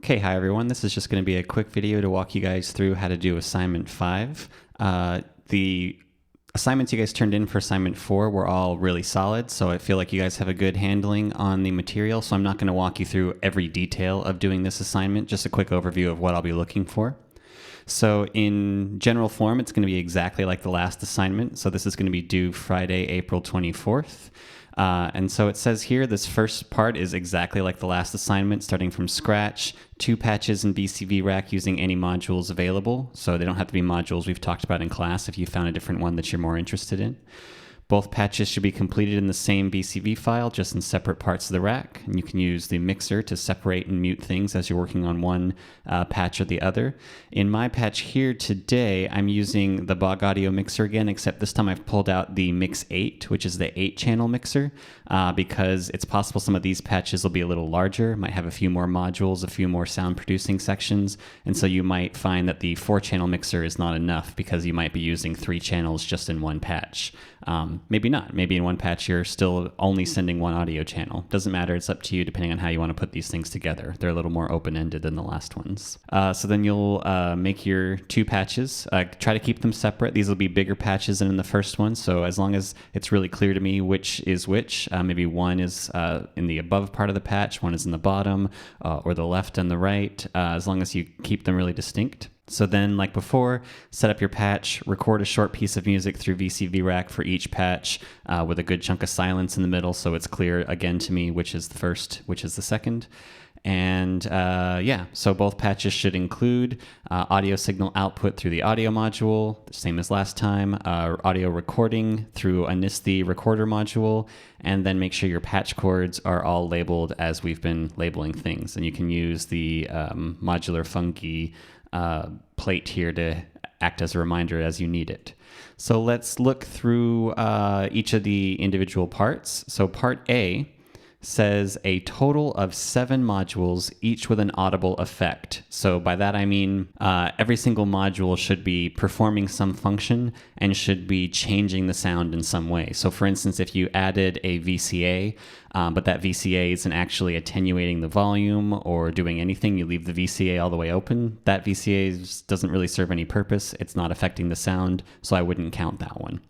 Okay, hi everyone. This is just going to be a quick video to walk you guys through how to do assignment 5. The assignments you guys turned in for assignment 4 were all really solid, so I feel like you guys have a good handling on the material, so I'm not going to walk you through every detail of doing this assignment, just a quick overview of what I'll be looking for. So in general form, it's going to be exactly like the last assignment. So this is going to be due Friday, April 24th. And so it says here, this first part is exactly like the last assignment, starting from scratch, 2 patches in VCV Rack using any modules available. So they don't have to be modules we've talked about in class if you found a different one that you're more interested in. Both patches should be completed in the same VCV file, just in separate parts of the rack. And you can use the mixer to separate and mute things as you're working on one patch or the other. In my patch here today, I'm using the Bog Audio mixer again, except this time I've pulled out the Mix 8, which is the 8-channel mixer, because it's possible some of these patches will be a little larger, might have a few more modules, a few more sound producing sections, and so you might find that the 4-channel mixer is not enough because you might be using 3 channels just in one patch. Maybe not. Maybe in one patch you're still only sending one audio channel. Doesn't matter. It's up to you depending on how you want to put these things together. They're a little more open-ended than the last ones. So then you'll make your 2 patches. Try to keep them separate. These will be bigger patches than in the first one. So as long as it's really clear to me which is which, maybe one is in the above part of the patch, one is in the bottom, or the left and the right, as long as you keep them really distinct. So then, like before, set up your patch, record a short piece of music through VCV Rack for each patch with a good chunk of silence in the middle so it's clear again to me which is the first, which is the second. And so both patches should include audio signal output through the audio module, same as last time, audio recording through a NIST recorder module, and then make sure your patch chords are all labeled as we've been labeling things. And you can use the modular funky plate here to act as a reminder as you need it. So let's look through each of the individual parts. So part A says a total of 7 modules, each with an audible effect. So by that I mean every single module should be performing some function and should be changing the sound in some way. So for instance, if you added a VCA, but that VCA isn't actually attenuating the volume or doing anything, you leave the VCA all the way open, that VCA doesn't really serve any purpose. It's not affecting the sound, so I wouldn't count that one.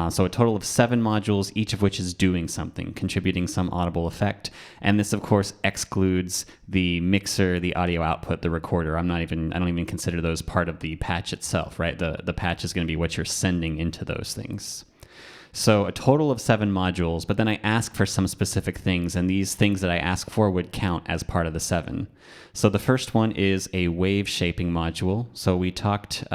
So a total of 7 modules, each of which is doing something, contributing some audible effect. And this, of course, excludes the mixer, the audio output, the recorder. I don't even consider those part of the patch itself, right? The patch is going to be what you're sending into those things. So a total of 7 modules, but then I ask for some specific things, and these things that I ask for would count as part of the 7. So the first one is a wave shaping module. So we talked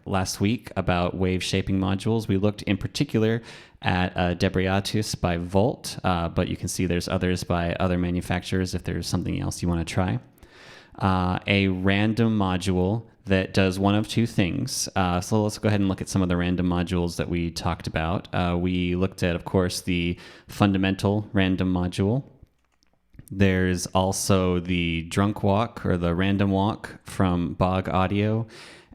last week about wave shaping modules. We looked in particular at Debriatus by Volt, but you can see there's others by other manufacturers if there's something else you want to try. A random module that does one of 2 things. So let's go ahead and look at some of the random modules that we talked about. We looked at, of course, the fundamental random module. There's also the drunk walk or the random walk from Bog Audio.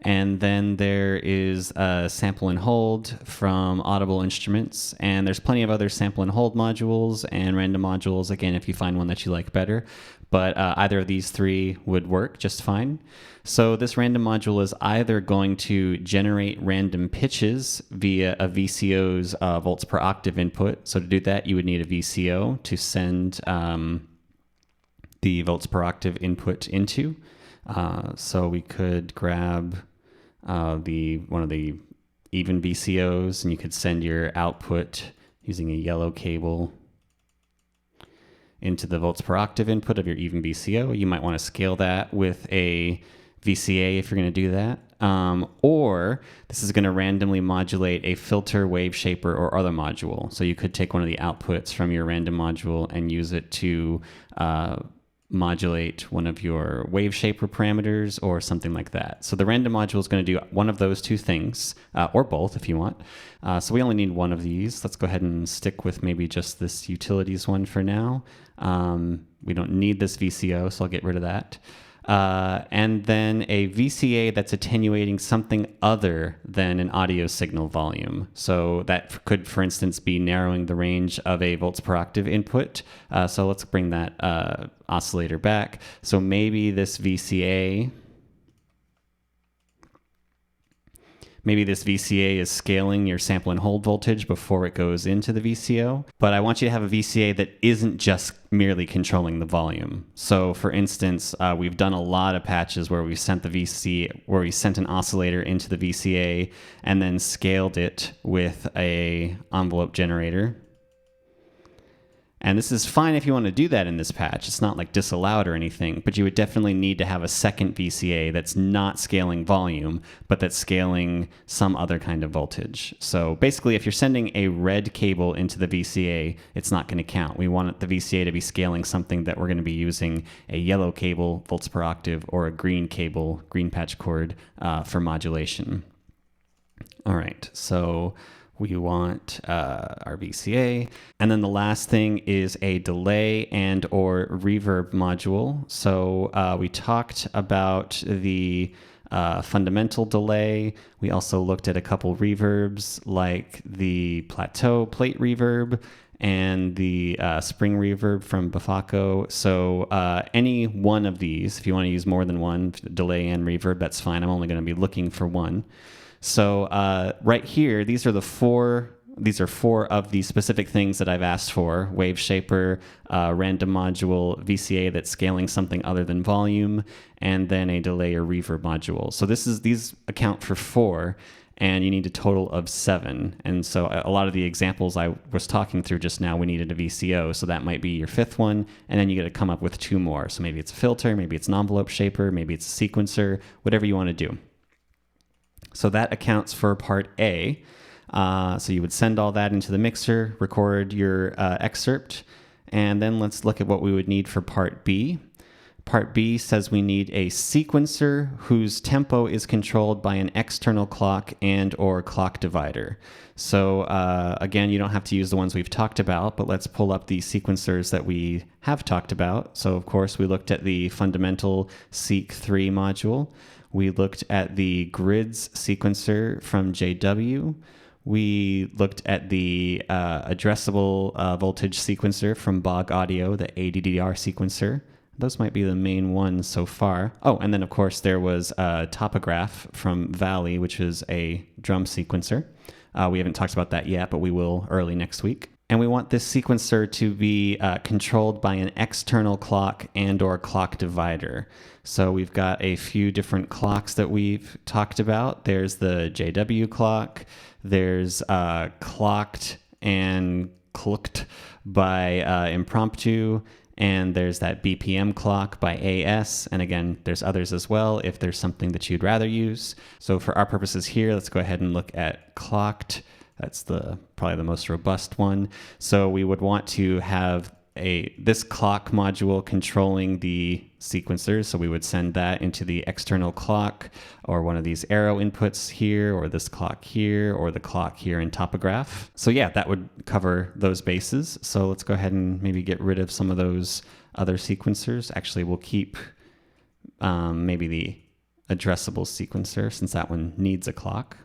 And then there is a sample and hold from Audible Instruments. And there's plenty of other sample and hold modules and random modules, again, if you find one that you like better. But either of these 3 would work just fine. So this random module is either going to generate random pitches via a VCO's volts per octave input. So to do that, you would need a VCO to send the volts per octave input into. So we could grab one of the even VCOs, and you could send your output using a yellow cable into the volts per octave input of your even VCO. You might want to scale that with a VCA if you're going to do that. Or this is going to randomly modulate a filter, wave shaper, or other module. So you could take one of the outputs from your random module and use it to modulate one of your wave shaper parameters or something like that. So the random module is going to do one of those 2 things, or both if you want. So we only need one of these. Let's go ahead and stick with maybe just this utilities one for now. We don't need this VCO, so I'll get rid of that. And then a VCA that's attenuating something other than an audio signal volume. So that could, for instance, be narrowing the range of a volts per octave input. So let's bring that oscillator back. So maybe this VCA... Maybe this VCA is scaling your sample and hold voltage before it goes into the VCO. But I want you to have a VCA that isn't just merely controlling the volume. So for instance, we've done a lot of patches where we sent an oscillator into the VCA and then scaled it with a envelope generator. And this is fine if you want to do that in this patch. It's not like disallowed or anything, but you would definitely need to have a second VCA that's not scaling volume, but that's scaling some other kind of voltage. So basically, if you're sending a red cable into the VCA, it's not going to count. We want the VCA to be scaling something that we're going to be using a yellow cable, volts per octave, or a green cable, green patch cord, for modulation. All right, so we want our VCA. And then the last thing is a delay and or reverb module. So we talked about the fundamental delay. We also looked at a couple reverbs like the plateau plate reverb and the spring reverb from Bafaco. So any one of these, if you want to use more than one, delay and reverb, that's fine. I'm only going to be looking for one. So right here, these are four of the specific things that I've asked for: wave shaper, random module, VCA that's scaling something other than volume, and then a delay or reverb module. So these account for 4, and you need a total of 7. And so a lot of the examples I was talking through just now, we needed a VCO, so that might be your 5th one, and then you got to come up with 2 more. So maybe it's a filter, maybe it's an envelope shaper, maybe it's a sequencer, whatever you want to do. So that accounts for part A. So you would send all that into the mixer, record your excerpt, and then let's look at what we would need for part B. Part B says we need a sequencer whose tempo is controlled by an external clock and or clock divider. So again, you don't have to use the ones we've talked about, but let's pull up the sequencers that we have talked about. So of course, we looked at the fundamental Seq3 module. We looked at the grids sequencer from JW. We looked at the addressable voltage sequencer from Bog Audio, the ADDR sequencer. Those might be the main ones so far. Oh, and then of course there was Topograph from Valley, which is a drum sequencer. We haven't talked about that yet, but we will early next week. And we want this sequencer to be controlled by an external clock and or clock divider. So we've got a few different clocks that we've talked about. There's the JW clock. There's clocked and clucked by Impromptu. And there's that BPM clock by AS. And again, there's others as well if there's something that you'd rather use. So for our purposes here, let's go ahead and look at clocked. That's probably the most robust one. So we would want to have this clock module controlling the sequencers. So we would send that into the external clock or one of these arrow inputs here, or this clock here, or the clock here in Topograph. So yeah, that would cover those bases. So let's go ahead and maybe get rid of some of those other sequencers. Actually, we'll keep maybe the addressable sequencer, since that one needs a clock.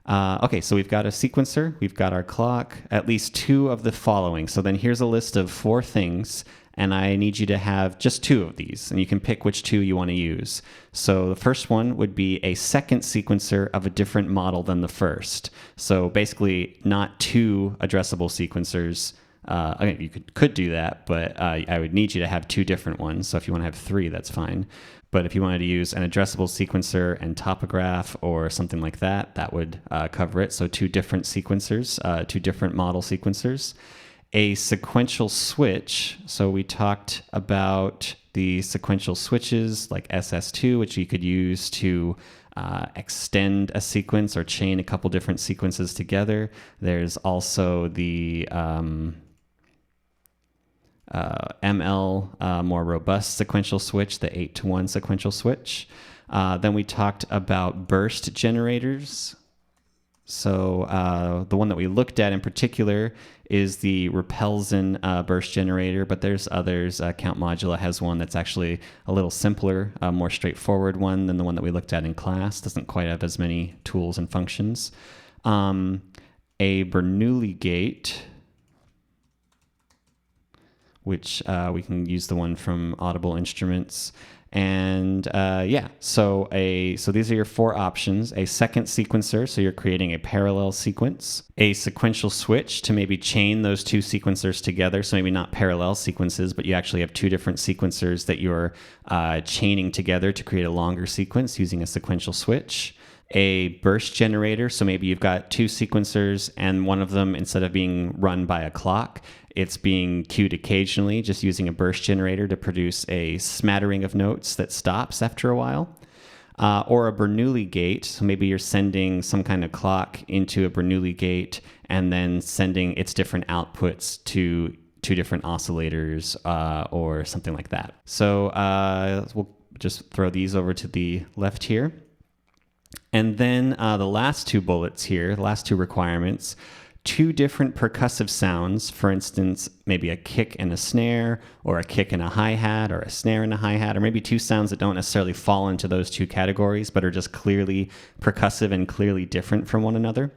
Okay, so we've got a sequencer, we've got our clock, at least 2 of the following. So then here's a list of 4 things, and I need you to have just 2 of these, and you can pick which 2 you want to use. So the first one would be a second sequencer of a different model than the first. So basically not 2 addressable sequencers. I mean, you could do that, but I would need you to have 2 different ones. So if you want to have 3, that's fine. But if you wanted to use an addressable sequencer and Topograph or something like that, that would cover it. So 2 different sequencers, 2 different model sequencers. A sequential switch. So we talked about the sequential switches like SS2, which you could use to extend a sequence or chain a couple different sequences together. There's also the ML, more robust sequential switch, the 8-to-1 sequential switch. Then we talked about burst generators. So the one that we looked at in particular is the Repelsin burst generator, but there's others. Count Modula has one that's actually a little simpler, more straightforward one than the one that we looked at in class. Doesn't quite have as many tools and functions. A Bernoulli gate, which we can use the one from Audible Instruments. And so these are your 4 options. A second sequencer, so you're creating a parallel sequence. A sequential switch to maybe chain those 2 sequencers together, so maybe not parallel sequences, but you actually have 2 different sequencers that you're chaining together to create a longer sequence using a sequential switch. A burst generator, so maybe you've got 2 sequencers and one of them, instead of being run by a clock, it's being cued occasionally, just using a burst generator to produce a smattering of notes that stops after a while. Or a Bernoulli gate, so maybe you're sending some kind of clock into a Bernoulli gate and then sending its different outputs to 2 different oscillators or something like that. So we'll just throw these over to the left here. And then the last 2 bullets here, the last 2 requirements, 2 different percussive sounds, for instance, maybe a kick and a snare, or a kick and a hi-hat, or a snare and a hi-hat, or maybe 2 sounds that don't necessarily fall into those 2 categories, but are just clearly percussive and clearly different from one another.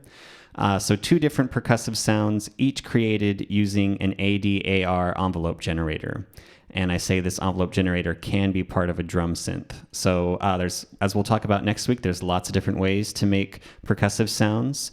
So 2 different percussive sounds, each created using an ADAR envelope generator. And I say this envelope generator can be part of a drum synth. So as we'll talk about next week, there's lots of different ways to make percussive sounds.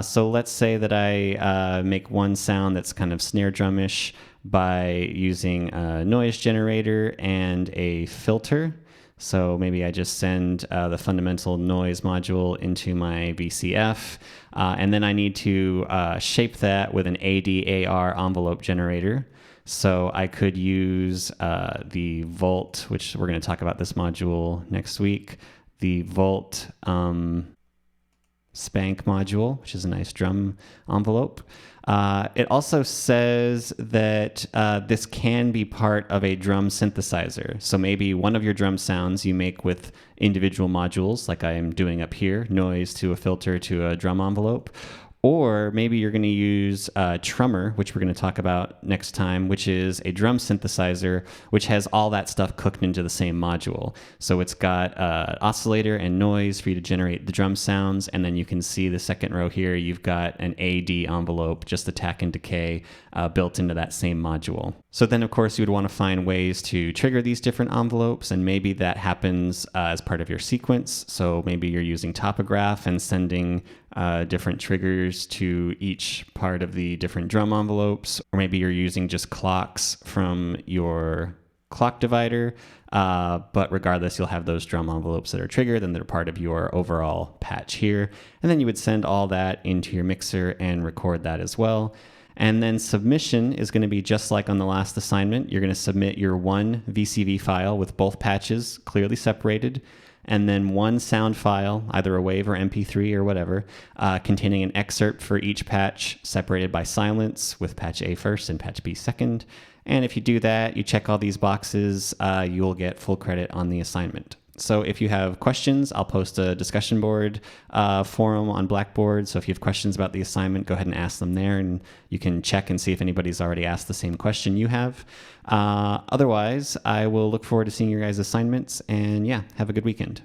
So let's say that I make one sound that's kind of snare drumish by using a noise generator and a filter. So maybe I just send the fundamental noise module into my VCF, and then I need to shape that with an ADAR envelope generator. So I could use the Volt, which we're going to talk about this module next week, the Volt Spank module, which is a nice drum envelope. It also says that this can be part of a drum synthesizer. So maybe one of your drum sounds you make with individual modules, like I am doing up here, noise to a filter to a drum envelope. Or maybe you're going to use Trummer, which we're going to talk about next time, which is a drum synthesizer, which has all that stuff cooked into the same module. So it's got oscillator and noise for you to generate the drum sounds. And then you can see the second row here, you've got an AD envelope, just attack and decay, built into that same module. So then, of course, you would want to find ways to trigger these different envelopes. And maybe that happens as part of your sequence. So maybe you're using Topograph and sending different triggers to each part of the different drum envelopes, or maybe you're using just clocks from your clock divider, but regardless, you'll have those drum envelopes that are triggered and they're part of your overall patch here. And then you would send all that into your mixer and record that as well. And then submission is going to be just like on the last assignment. You're going to submit your one VCV file with both patches clearly separated, and then one sound file, either a WAV or MP3 or whatever, containing an excerpt for each patch separated by silence, with patch A first and patch B second. And if you do that, you check all these boxes, you'll get full credit on the assignment. So if you have questions, I'll post a discussion board forum on Blackboard. So if you have questions about the assignment, go ahead and ask them there, and you can check and see if anybody's already asked the same question you have. Otherwise, I will look forward to seeing your guys' assignments, and yeah, have a good weekend.